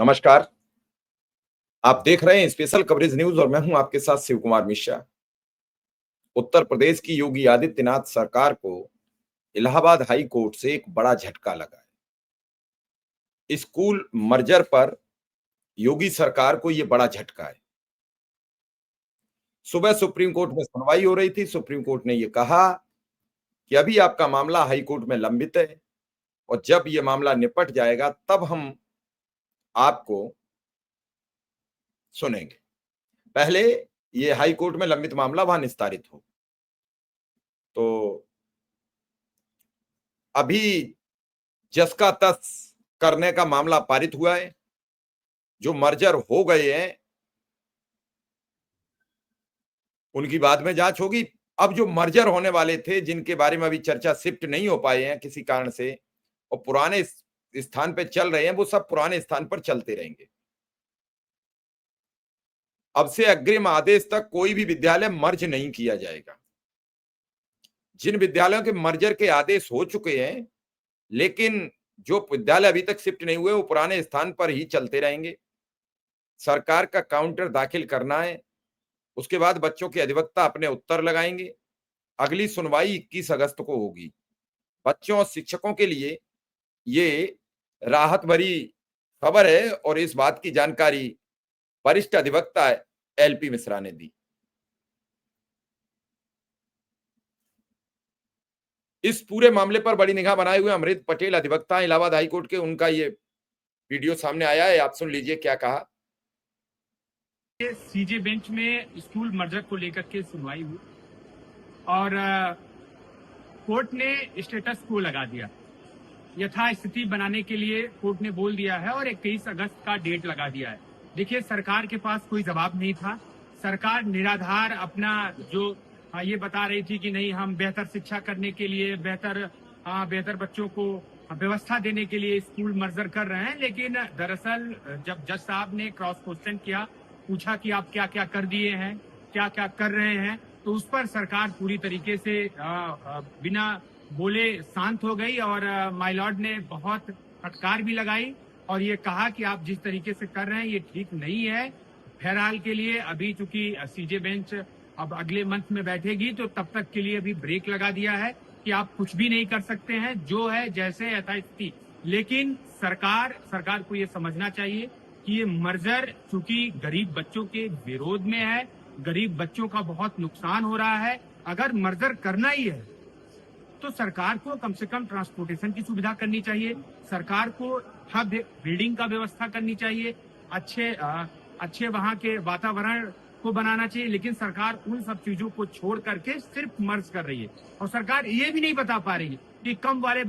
नमस्कार। आप देख रहे हैं स्पेशल कवरेज न्यूज और मैं हूं आपके साथ शिव कुमार मिश्रा। उत्तर प्रदेश की योगी आदित्यनाथ सरकार को इलाहाबाद हाई कोर्ट से एक बड़ा झटका लगा है। स्कूल मर्जर पर योगी सरकार को यह बड़ा झटका है। सुबह सुप्रीम कोर्ट में सुनवाई हो रही थी। सुप्रीम कोर्ट ने यह कहा कि अभी आपका मामला हाई कोर्ट में लंबित है और जब यह मामला निपट जाएगा तब हम आपको सुनेंगे। पहले ये हाई कोर्ट में लंबित मामला वहां निस्तारित हो। तो अभी जस का तस करने का मामला पारित हुआ है। जो मर्जर हो गए हैं उनकी बाद में जांच होगी। अब जो मर्जर होने वाले थे जिनके बारे में अभी चर्चा शिफ्ट नहीं हो पाए हैं किसी कारण से और पुराने स्थान पे चल रहे हैं, वो सब पुराने स्थान पर चलते रहेंगे। अब से अग्रिम आदेश तक कोई भी विद्यालय मर्ज नहीं किया जाएगा। जिन विद्यालयों के मर्जर के आदेश हो चुके हैं लेकिन जो विद्यालय अभी तक शिफ्ट नहीं हुए वो पुराने स्थान पर ही चलते रहेंगे। सरकार का काउंटर दाखिल करना है। उसके बाद बच्चों के अधिवक्ता अपने उत्तर लगाएंगे। अगली सुनवाई 21 अगस्त को होगी। बच्चों और शिक्षकों के लिए ये राहत भरी खबर है और इस बात की जानकारी वरिष्ठ अधिवक्ता एलपी मिश्रा ने दी। इस पूरे मामले पर बड़ी निगाह बनाए हुए अमृत पटेल अधिवक्ता इलाहाबाद हाईकोर्ट के, उनका ये वीडियो सामने आया है। आप सुन लीजिए क्या कहा। सीजे बेंच में स्कूल मर्जर को लेकर के सुनवाई हुई और कोर्ट ने स्टेटस को लगा दिया। यथास्थिति बनाने के लिए कोर्ट ने बोल दिया है और 21 अगस्त का डेट लगा दिया है। देखिए, सरकार के पास कोई जवाब नहीं था। सरकार निराधार अपना जो ये बता रही थी कि नहीं, हम बेहतर शिक्षा करने के लिए, बेहतर बच्चों को व्यवस्था देने के लिए स्कूल मर्जर कर रहे हैं। लेकिन दरअसल जब जज साहब ने क्रॉस क्वेश्चन किया, पूछा कि आप क्या क्या कर दिए हैं, क्या क्या कर रहे हैं, तो उस पर सरकार पूरी तरीके से बिना बोले शांत हो गई और माय लॉर्ड ने बहुत फटकार भी लगाई और ये कहा कि आप जिस तरीके से कर रहे हैं ये ठीक नहीं है। बहरहाल के लिए अभी चूंकि सीजे बेंच अब अगले मंथ में बैठेगी तो तब तक के लिए अभी ब्रेक लगा दिया है कि आप कुछ भी नहीं कर सकते हैं, जो है जैसे यथास्थिति। लेकिन सरकार को ये समझना चाहिए कि ये मर्जर चूंकि गरीब बच्चों के विरोध में है, गरीब बच्चों का बहुत नुकसान हो रहा है। अगर मर्जर करना ही है तो सरकार को कम से कम ट्रांसपोर्टेशन की सुविधा करनी चाहिए। सरकार को हब बिल्डिंग का व्यवस्था करनी चाहिए। अच्छे वहां के वातावरण को बनाना चाहिए। लेकिन सरकार उन सब चीजों को छोड़ करके सिर्फ मर्ज कर रही है और सरकार ये भी नहीं बता पा रही है कि कम वाले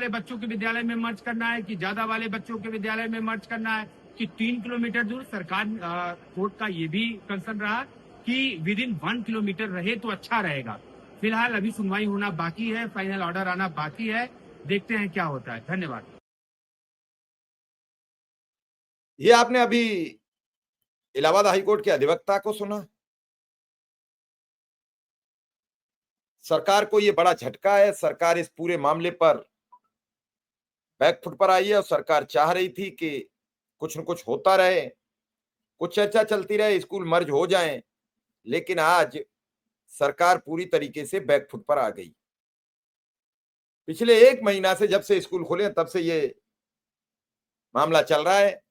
बच्चों के विद्यालय में मर्ज करना है कि ज्यादा वाले बच्चों के विद्यालय में मर्ज करना है कि 3 किलोमीटर दूर। सरकार कोर्ट का ये भी कंसर्न रहा कि विद इन 1 किलोमीटर रहे तो अच्छा रहेगा। फिलहाल अभी सुनवाई होना बाकी है, फाइनल ऑर्डर आना बाकी है। देखते हैं क्या होता है। धन्यवाद। ये आपने अभी इलाहाबाद हाईकोर्ट के अधिवक्ता को सुना। सरकार को यह बड़ा झटका है। सरकार इस पूरे मामले पर बैकफुट पर आई है और सरकार चाह रही थी कि कुछ न कुछ होता रहे, कुछ चर्चा चलती रहे, स्कूल मर्ज हो जाएं। लेकिन आज सरकार पूरी तरीके से बैकफुट पर आ गई। पिछले 1 महीना से जब से स्कूल खुले तब से ये मामला चल रहा है।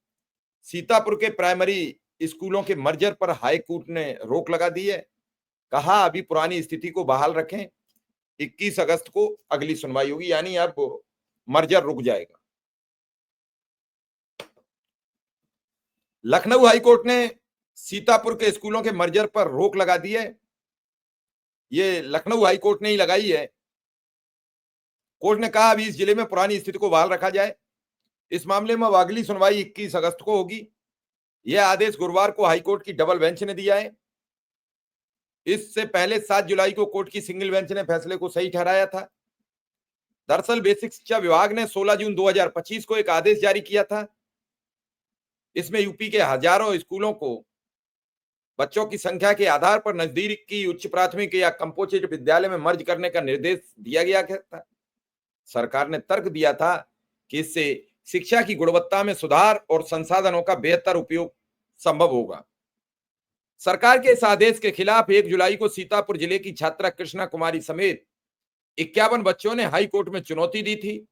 सीतापुर के प्राइमरी स्कूलों के मर्जर पर हाई कोर्ट ने रोक लगा दी है। कहा अभी पुरानी स्थिति को बहाल रखें। 21 अगस्त को अगली सुनवाई होगी, यानी अब मर्जर रुक जाएगा। लखनऊ हाईकोर्ट ने सीतापुर के स्कूलों के मर्जर पर रोक लगा दी है। ये लखनऊ हाईकोर्ट ने ही लगाई है। कोर्ट ने कहा अभी इस जिले में पुरानी स्थिति को बहाल रखा जाए। इस मामले में अगली सुनवाई 21 अगस्त को होगी। यह आदेश गुरुवार को हाईकोर्ट की डबल बेंच ने दिया है। इससे पहले 7 जुलाई को कोर्ट की सिंगल बेंच ने फैसले को सही ठहराया था। दरअसल बेसिक शिक्षा विभाग ने 16 जून 2025 को एक आदेश जारी किया था। इसमें यूपी के हजारों स्कूलों को बच्चों की संख्या के आधार पर नजदीक की उच्च प्राथमिक या कंपोजिट विद्यालय में मर्ज करने का निर्देश दिया गया था। सरकार ने तर्क दिया था कि इससे शिक्षा की गुणवत्ता में सुधार और संसाधनों का बेहतर उपयोग संभव होगा। सरकार के इस आदेश के खिलाफ 1 जुलाई को सीतापुर जिले की छात्रा कृष्णा कुमारी समेत 51 बच्चों ने हाई कोर्ट में चुनौती दी थी।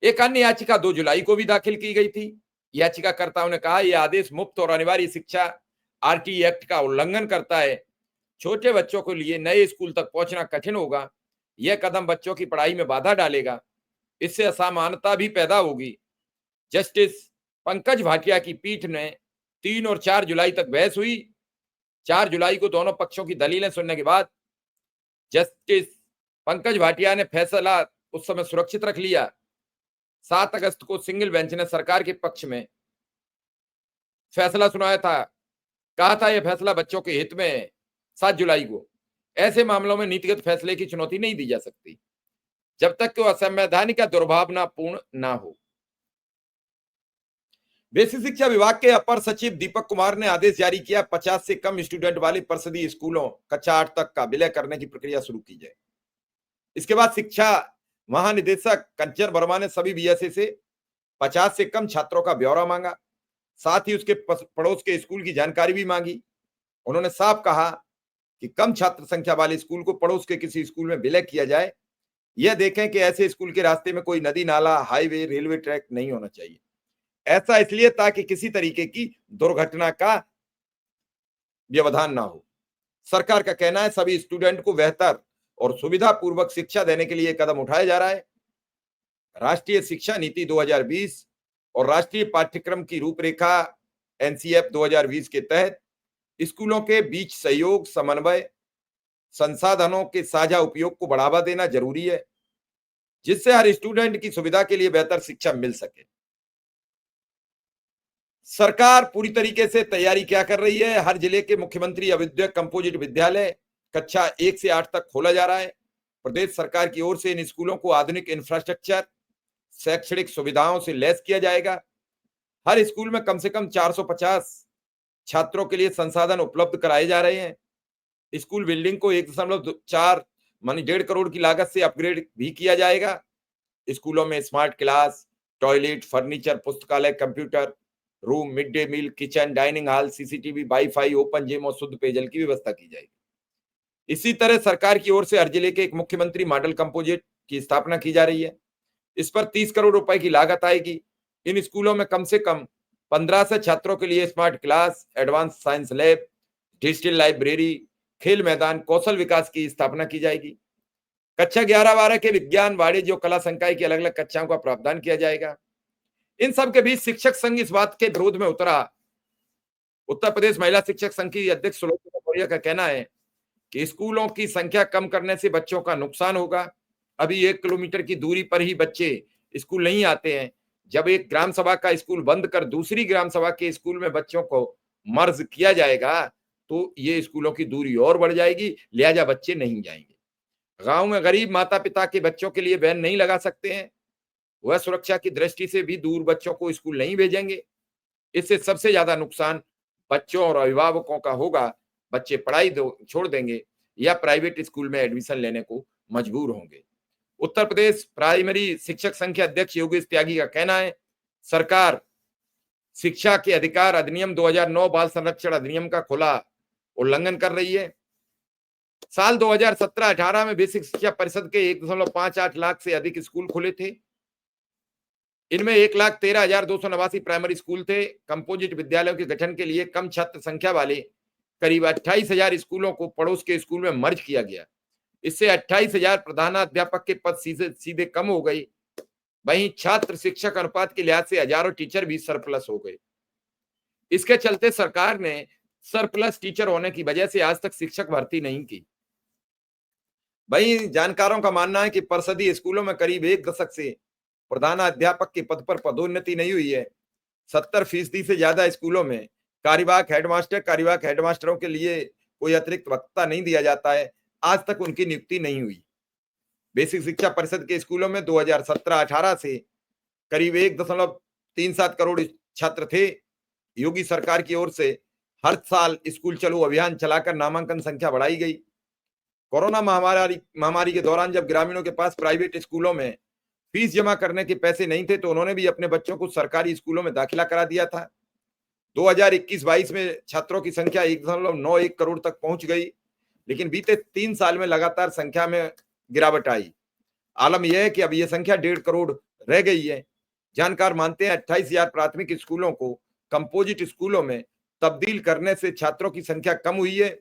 एक अन्य याचिका 2 जुलाई को भी दाखिल की गई थी। याचिकाकर्ताओं ने कहा यह आदेश मुफ्त और अनिवार्य शिक्षा आरटी एक्ट का उल्लंघन करता है। छोटे बच्चों के लिए नए स्कूल तक पहुंचना कठिन होगा। यह कदम बच्चों की पढ़ाई में बाधा डालेगा। इससे असमानता भी पैदा होगी। जस्टिस पंकज भाटिया की पीठ ने 3 और 4 जुलाई तक बहस हुई। 4 जुलाई को दोनों पक्षों की दलीलें सुनने के बाद जस्टिस पंकज भाटिया ने फैसला उस समय सुरक्षित रख लिया। 7 अगस्त को सिंगल बेंच ने सरकार के पक्ष में फैसला सुनाया था। कहा था यह फैसला बच्चों के हित में है। 7 जुलाई को ऐसे मामलों में नीतिगत फैसले की चुनौती नहीं दी जा सकती जब तक कि वह असंवैधानिक या दुर्भावनापूर्ण ना हो। बेसिक शिक्षा विभाग के अपर सचिव दीपक कुमार ने आदेश जारी किया 50 से कम स्टूडेंट वाले परिषदीय स्कूलों कक्षा 8 तक का विलय करने की प्रक्रिया शुरू की जाए। इसके बाद शिक्षा महानिदेशक कंचन वर्मा ने सभी बीएसए से 50 से कम छात्रों का ब्यौरा मांगा। साथ ही उसके पड़ोस के स्कूल की जानकारी भी मांगी। उन्होंने साफ कहा कि कम छात्र संख्या वाले स्कूल को पड़ोस के किसी स्कूल में विलय किया जाए। यह देखें कि ऐसे स्कूल के रास्ते में कोई नदी नाला, हाईवे, रेलवे ट्रैक नहीं होना चाहिए। ऐसा इसलिए ताकि किसी तरीके की दुर्घटना का व्यवधान ना हो। सरकार का कहना है सभी स्टूडेंट को बेहतर और सुविधापूर्वक शिक्षा देने के लिए कदम उठाया जा रहा है। राष्ट्रीय शिक्षा नीति 2020 और राष्ट्रीय पाठ्यक्रम की रूपरेखा एनसीएफ 2020 के तहत स्कूलों के बीच सहयोग, समन्वय, संसाधनों के साझा उपयोग को बढ़ावा देना जरूरी है, जिससे हर स्टूडेंट की सुविधा के लिए बेहतर शिक्षा मिल सके। सरकार पूरी तरीके से तैयारी क्या कर रही है? हर जिले के मुख्यमंत्री अभ्युदय कंपोजिट विद्यालय कक्षा 1 से 8 तक खोला जा रहा है। प्रदेश सरकार की ओर से इन स्कूलों को आधुनिक इंफ्रास्ट्रक्चर, शैक्षणिक सुविधाओं से लैस किया जाएगा। हर स्कूल में कम से कम 450 छात्रों के लिए संसाधन उपलब्ध कराए जा रहे हैं। स्कूल बिल्डिंग को 1.4 मानी 1.5 करोड़ की लागत से अपग्रेड भी किया जाएगा। स्कूलों में स्मार्ट क्लास, टॉयलेट, फर्नीचर, पुस्तकालय, computer room, mid day meal, kitchen, dining hall, CCTV, wifi, open gym और शुद्ध पेयजल की व्यवस्था की जाएगी। इसी तरह सरकार की ओर से हर जिले के एक मुख्यमंत्री मॉडल कंपोजिट की स्थापना की जा रही है। इस पर 30 करोड़ रुपए की लागत आएगी। इन स्कूलों में कम से कम 15 से छात्रों के लिए smart class, advance science lab, digital library, खेल मैदान, कौशल विकास की स्थापना की जाएगी। कक्षा 11-12 के विज्ञान, वाणिज्य और कला संकाय की अलग अलग कक्षाओं का प्रावधान किया जाएगा। इन सब के बीच शिक्षक संघ इस बात के विरोध में उतरा। उत्तर प्रदेश महिला शिक्षक संघ की अध्यक्ष सुलोचना मौर्य का कहना है कि स्कूलों की संख्या कम करने से बच्चों का नुकसान होगा। अभी 1 किलोमीटर की दूरी पर ही बच्चे स्कूल नहीं आते हैं। जब एक ग्राम सभा का स्कूल बंद कर दूसरी ग्राम सभा के स्कूल में बच्चों को मर्ज किया जाएगा तो ये स्कूलों की दूरी और बढ़ जाएगी, लिहाजा बच्चे नहीं जाएंगे। गांव में गरीब माता पिता के बच्चों के लिए वैन नहीं लगा सकते हैं, वह सुरक्षा की दृष्टि से भी दूर बच्चों को स्कूल नहीं भेजेंगे। इससे सबसे ज्यादा नुकसान बच्चों और अभिभावकों का होगा। बच्चे पढ़ाई छोड़ देंगे या प्राइवेट स्कूल में एडमिशन लेने को मजबूर होंगे। उत्तर प्रदेश प्राइमरी शिक्षक संघ के अध्यक्ष योगेश त्यागी का कहना है सरकार शिक्षा के अधिकार अधिनियम 2009 बाल संरक्षण अधिनियम का खुला उल्लंघन कर रही है। साल 2017-18 में बेसिक शिक्षा परिषद के 1.58 लाख से अधिक स्कूल खुले थे। इनमें 1,13,289 प्राइमरी स्कूल थे। कंपोजिट विद्यालयों के गठन के लिए कम छात्र संख्या वाले करीब 28,000 स्कूलों को पड़ोस के स्कूल में मर्ज किया गया। इससे 28,000 प्रधानाध्यापक के पद सीधे कम हो गए। वहीं छात्र शिक्षक अनुपात के लिहाज से हजारों टीचर भी सरप्लस हो गए। इसके चलते सरकार ने सरप्लस टीचर होने की वजह से आज तक शिक्षक भर्ती नहीं की। वहीं जानकारों का मानना है कि परिषदीय स्कूलों में करीब 1 दशक से प्रधानाध्यापक के पद पर पदोन्नति नहीं हुई है। 70% से ज्यादा स्कूलों में कार्यवाहक हेडमास्टरों के लिए कोई अतिरिक्त वक्ता नहीं दिया जाता है। आज तक उनकी नियुक्ति नहीं हुई। बेसिक शिक्षा परिषद के स्कूलों में 2017-18 से करीब 1.37 करोड़ छात्र थे। योगी सरकार की ओर से हर साल स्कूल चलो अभियान चलाकर नामांकन संख्या बढ़ाई गई। कोरोना महामारी के दौरान जब ग्रामीणों के पास प्राइवेट स्कूलों में फीस जमा करने के पैसे नहीं थे तो उन्होंने भी अपने बच्चों को सरकारी स्कूलों में दाखिला करा दिया था। 2021-22 में छात्रों की संख्या 1.91 करोड़ तक पहुंच गई, लेकिन बीते 3 साल में लगातार संख्या में गिरावट आई। आलम यह है कि अब यह संख्या 1.5 करोड़ रह गई है। जानकार मानते हैं 28,000 प्राथमिक स्कूलों को कंपोजिट स्कूलों में तब्दील करने से छात्रों की संख्या कम हुई है।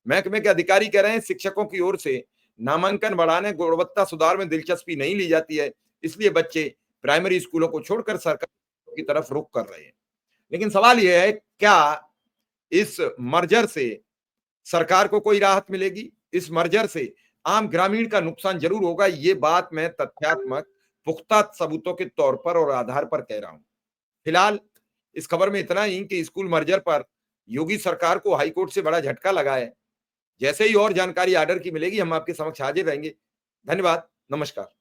महकमे के अधिकारी कह रहे हैं शिक्षकों की ओर से नामांकन बढ़ाने, गुणवत्ता सुधार में दिलचस्पी नहीं ली जाती है, इसलिए बच्चे प्राइमरी स्कूलों को छोड़कर सरकारी की तरफ रुख कर रहे हैं। लेकिन सवाल यह है, क्या इस मर्जर से सरकार को कोई राहत मिलेगी? इस मर्जर से आम ग्रामीण का नुकसान जरूर होगा। ये बात मैं तथ्यात्मक पुख्ता सबूतों के तौर पर और आधार पर कह रहा हूं। फिलहाल इस खबर में इतना ही कि स्कूल मर्जर पर योगी सरकार को हाईकोर्ट से बड़ा झटका लगा है। जैसे ही और जानकारी आर्डर की मिलेगी हम आपके समक्ष हाजिर रहेंगे। धन्यवाद, नमस्कार।